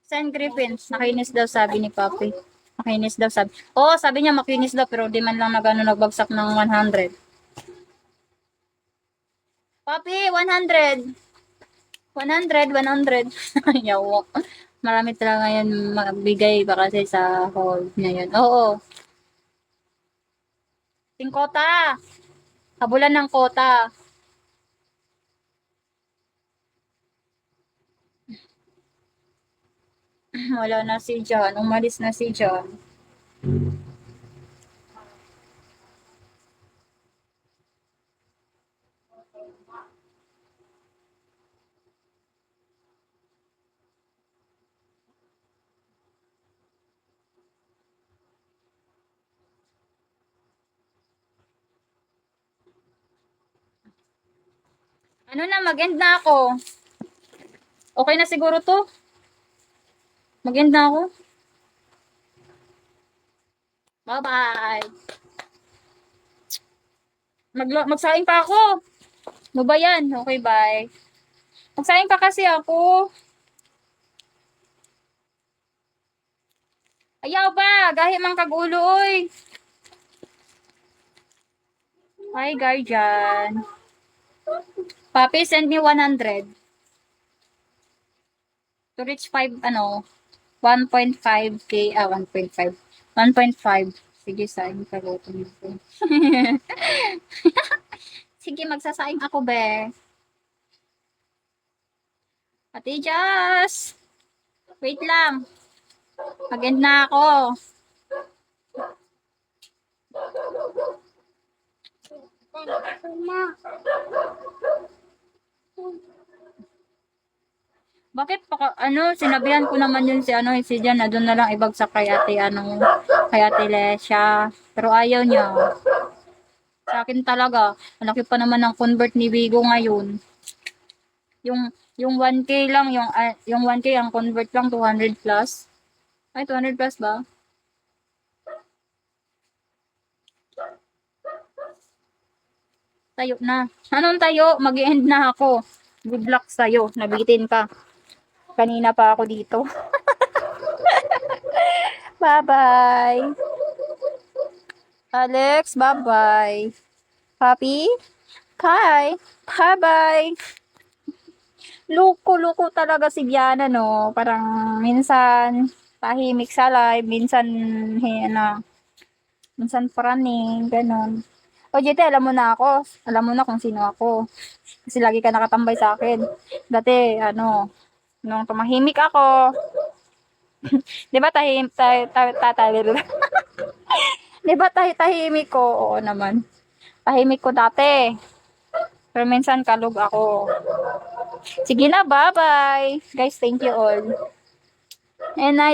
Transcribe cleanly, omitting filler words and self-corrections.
San Griffin, makinis daw sabi ni Papi. Makinis daw sabi. Oo, sabi niya makinis daw pero di man lang nagbagsak ng 100. Papi, 100. 100, 100. Yawa. Marami talaga ngayon magbigay ba kasi sa hall ngayon. Oo. Ting kota. Habulan ng kota. Wala na si John. Umalis na si John. Ano na, mag-end na ako. Okay na siguro to. Mag-end na ako. Bye-bye. Magsaing pa ako. Ano ba yan? Okay, bye. Magsaing pa kasi ako. Ayaw ba? Gahi mang kagulo, oy. Hi, guardian. Papi, send me 100. To reach 5, 1.5k, 1.5. 1.5. Sige, saing ka go nito. Sige, magsasaing ako, be. Ate Jazz. Wait lang. Mag-end na ako. Bakit sinabihan ko naman yun si Jan na doon na lang ibagsak kay ate Lesha. Pero ayaw niya. Sa akin talaga, ang laki pa naman ng convert ni Vigo ngayon. Yung 1k lang, yung 1k ang convert lang 200 plus. Ay, 200 plus ba? Tayo na. Anong tayo? Mag-end na ako. Good luck sa'yo. Nabitin ka. Kanina pa ako dito. Bye-bye. Alex, bye-bye. Papi? Kai? Bye-bye. Luko-luko talaga si Diana, no? Parang minsan tahimik sa live, minsan praning, ganon. O, Jete, alam mo na ako. Alam mo na kung sino ako. Kasi lagi ka nakatambay sa akin. Dati, nung tumahimik ako, di ba di ba tahimik ko? Oo naman. Tahimik ko dati. Pero minsan kalog ako. Sige na, bye-bye. Guys, thank you all. And